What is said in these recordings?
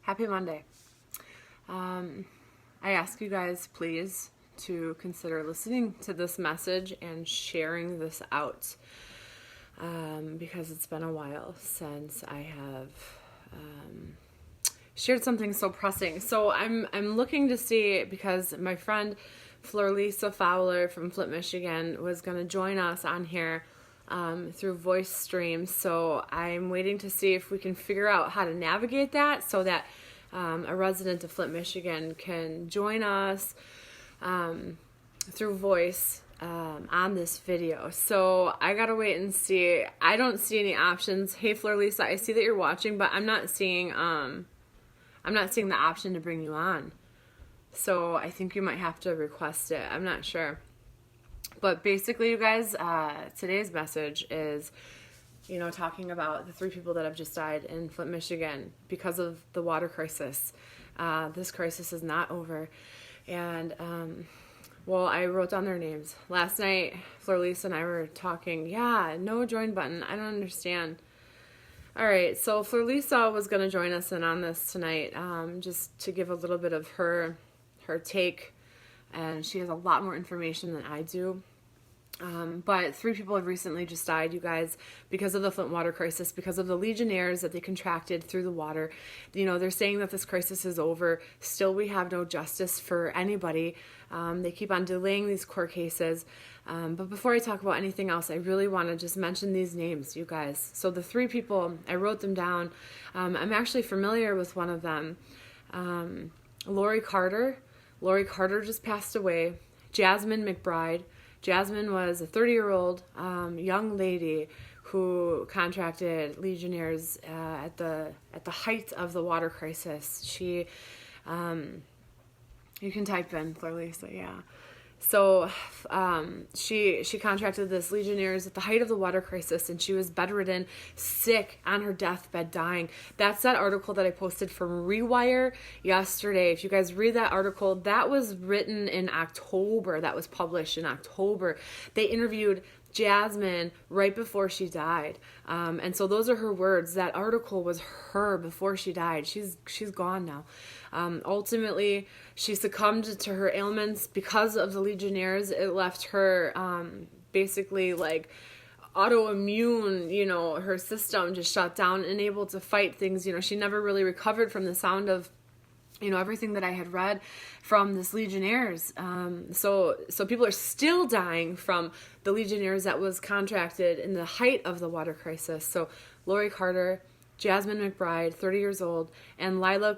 Happy Monday. I ask you guys, please, to consider listening to this message and sharing this out, because it's been a while since I have shared something so pressing. So I'm looking to see, because my friend Flint Fowler from Flint, Michigan was going to join us on here through voice stream. So I'm waiting to see if we can figure out how to navigate that so that a resident of Flint, Michigan can join us through voice on this video. So I gotta wait and see. I don't see any options. Hey Florlisa, I see that you're watching, but I'm not seeing the option to bring you on. So I think you might have to request it. I'm not sure. But basically, you guys, today's message is, talking about the 3 people that have just died in Flint, Michigan because of the water crisis. This crisis is not over. And, I wrote down their names. Last night, Florlisa and I were talking. Yeah, no join button. I don't understand. All right, so Florlisa was going to join us in on this tonight, just to give a little bit of her take. And she has a lot more information than I do. But 3 people have recently just died, you guys, because of the Flint water crisis, because of the Legionnaires that they contracted through the water. They're saying that this crisis is over. Still, we have no justice for anybody. They keep on delaying these court cases. But before I talk about anything else, I really want to just mention these names, you guys. So the 3 people, I wrote them down. I'm actually familiar with one of them. Lori Carter. Lori Carter just passed away. Jasmine McBride. Jasmine was a 30-year-old young lady who contracted Legionnaires at the height of the water crisis. She, you can type in Florlisa, yeah. So she contracted this Legionnaires at the height of the water crisis, and she was bedridden, sick, on her deathbed, dying. That's that article that I posted from Rewire yesterday. If you guys read that article, that was written in October. That was published in October. They interviewed Jasmine right before she died. And so those are her words. That article was her before she died. She's gone now. Ultimately, she succumbed to her ailments because of the Legionnaires. It left her basically like autoimmune, her system just shut down, unable to fight things. She never really recovered from the sound of everything that I had read from this Legionnaires. So people are still dying from the Legionnaires that was contracted in the height of the water crisis. So Lori Carter, Jasmine McBride, 30 years old, and Lila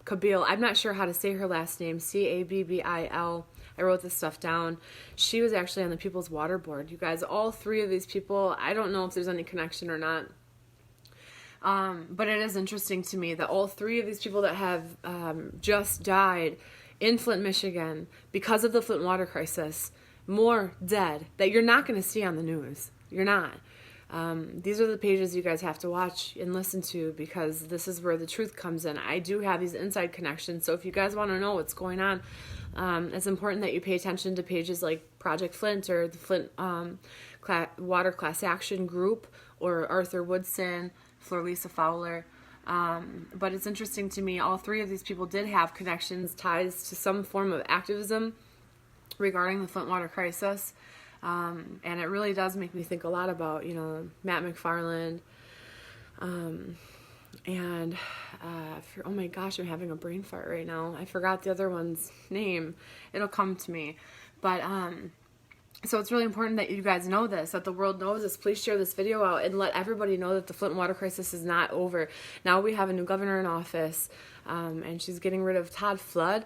Kabil. I'm not sure how to say her last name, Cabbil. I wrote this stuff down. She was actually on the People's Water Board. You guys, all 3 of these people, I don't know if there's any connection or not. But it is interesting to me that all 3 of these people that have just died in Flint, Michigan, because of the Flint water crisis, more dead, that you're not going to see on the news. You're not. These are the pages you guys have to watch and listen to, because this is where the truth comes in. I do have these inside connections, so if you guys want to know what's going on, it's important that you pay attention to pages like Project Flint or the Flint Water Class Action Group or Arthur Woodson, Florlisa Fowler. But it's interesting to me, all 3 of these people did have connections, ties to some form of activism regarding the Flint water crisis. And it really does make me think a lot about, Matt McFarland. Oh my gosh, I'm having a brain fart right now. I forgot the other one's name. It'll come to me. But, so it's really important that you guys know this, that the world knows this. Please share this video out and let everybody know that the Flint water crisis is not over. Now we have a new governor in office, and she's getting rid of Todd Flood.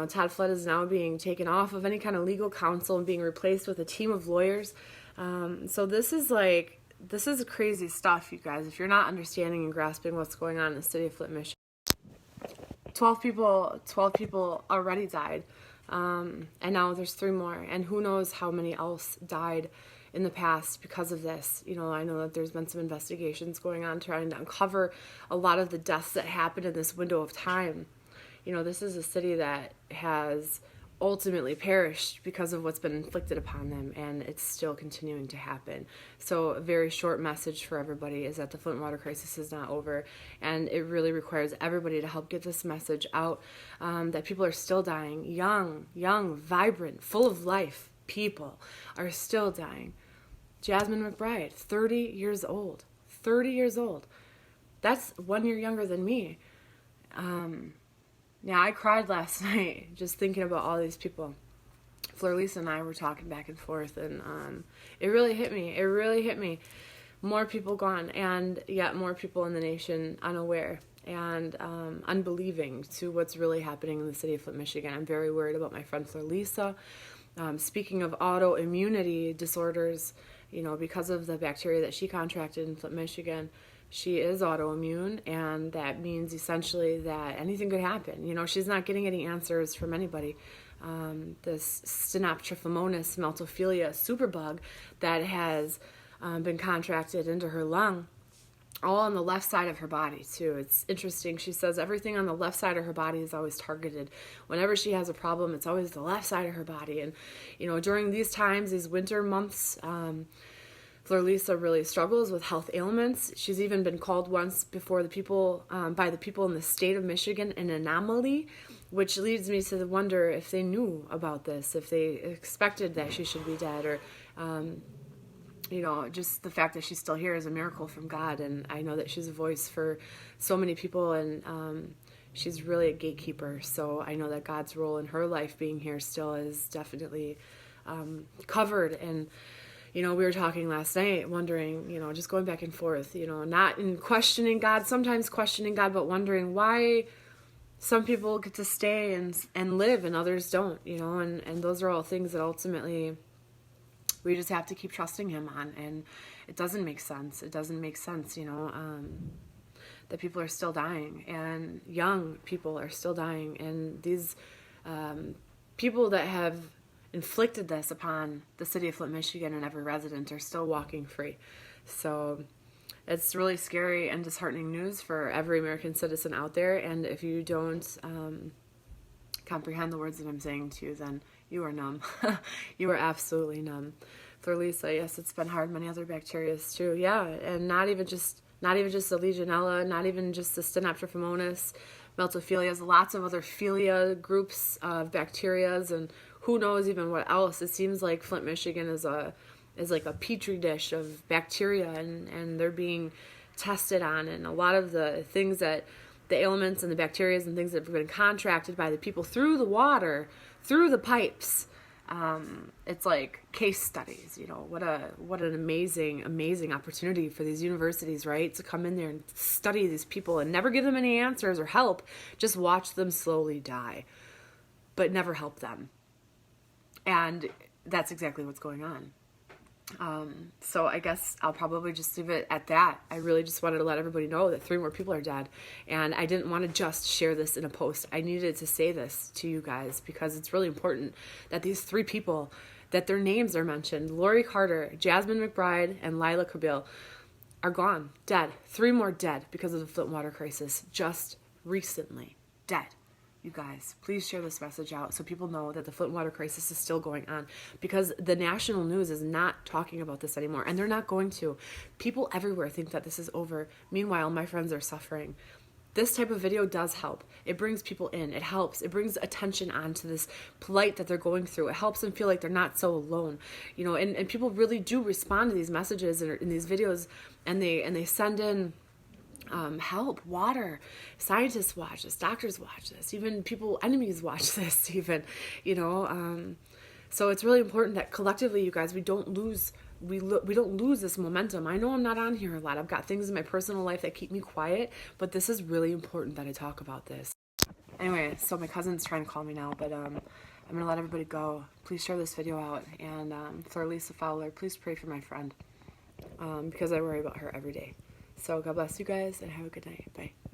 Todd Flood is now being taken off of any kind of legal counsel and being replaced with a team of lawyers. So this is crazy stuff, you guys, if you're not understanding and grasping what's going on in the city of Flint, Michigan. 12 people already died. And now there's 3 more, and who knows how many else died in the past because of this. I know that there's been some investigations going on trying to uncover a lot of the deaths that happened in this window of time. This is a city that has ultimately perished because of what's been inflicted upon them, and it's still continuing to happen. So a very short message for everybody is that the Flint water crisis is not over, and it really requires everybody to help get this message out, that people are still dying. Young, vibrant, full of life people are still dying. Jasmine McBride, 30 years old. 30 years old. That's 1 year younger than me. Yeah, I cried last night just thinking about all these people. Fleur-Lisa and I were talking back and forth, and it really hit me. It really hit me. More people gone, and yet more people in the nation unaware and unbelieving to what's really happening in the city of Flint, Michigan. I'm very worried about my friend Fleur-Lisa. Speaking of autoimmunity disorders, because of the bacteria that she contracted in Flint, Michigan, she is autoimmune, and that means essentially that anything could happen. She's not getting any answers from anybody. This Stenoptrophomonas meltophilia superbug that has been contracted into her lung, all on the left side of her body too. It's interesting. She says everything on the left side of her body is always targeted. Whenever she has a problem, it's always the left side of her body. And during these times, these winter months, Fleur-Lisa really struggles with health ailments. She's even been called once before by the people in the state of Michigan an anomaly, which leads me to wonder if they knew about this, if they expected that she should be dead, or just the fact that she's still here is a miracle from God. And I know that she's a voice for so many people, and she's really a gatekeeper. So I know that God's role in her life being here still is definitely covered. And we were talking last night, wondering, just going back and forth, not in questioning God, sometimes questioning God, but wondering why some people get to stay and live and others don't, and those are all things that ultimately we just have to keep trusting Him on. And it doesn't make sense. It doesn't make sense, that people are still dying, and young people are still dying, and these people that have inflicted this upon the city of Flint, Michigan, and every resident are still walking free. So it's really scary and disheartening news for every American citizen out there. And if you don't comprehend the words that I'm saying to you, then you are numb. You are absolutely numb. Fleur-Lisa, yes, it's been hard. Many other bacterias too. Yeah, and not even just the Legionella, not even just the Stenoptrophomonas meltophilias, lots of other philia groups of bacterias, and who knows even what else. It seems like Flint, Michigan is like a petri dish of bacteria, and they're being tested on, and a lot of the things that the ailments and the bacteria and things that have been contracted by the people through the water, through the pipes, it's like case studies. What an amazing opportunity for these universities, right, to come in there and study these people and never give them any answers or help, just watch them slowly die, but never help them. And that's exactly what's going on. So I guess I'll probably just leave it at that. I really just wanted to let everybody know that 3 more people are dead. And I didn't want to just share this in a post. I needed to say this to you guys because it's really important that these 3 people, that their names are mentioned. Lori Carter, Jasmine McBride, and Lila Kabil are gone, dead. 3 more dead because of the Flint water crisis just recently. Dead. You guys, please share this message out so people know that the Flint water crisis is still going on, because the national news is not talking about this anymore, and they're not going to. People everywhere think that this is over. Meanwhile, my friends are suffering. This type of video does help. It brings people in. It helps. It brings attention onto this plight that they're going through. It helps them feel like they're not so alone. And people really do respond to these messages in these videos, and they send in help, water. Scientists watch this, doctors watch this, even enemies watch this even, so it's really important that collectively, you guys, we don't lose this momentum. I know I'm not on here a lot. I've got things in my personal life that keep me quiet, but this is really important that I talk about this. Anyway, so my cousin's trying to call me now, but I'm going to let everybody go. Please share this video out, and Fleur-Lisa Fowler, please pray for my friend, because I worry about her every day. So God bless you guys, and have a good night. Bye.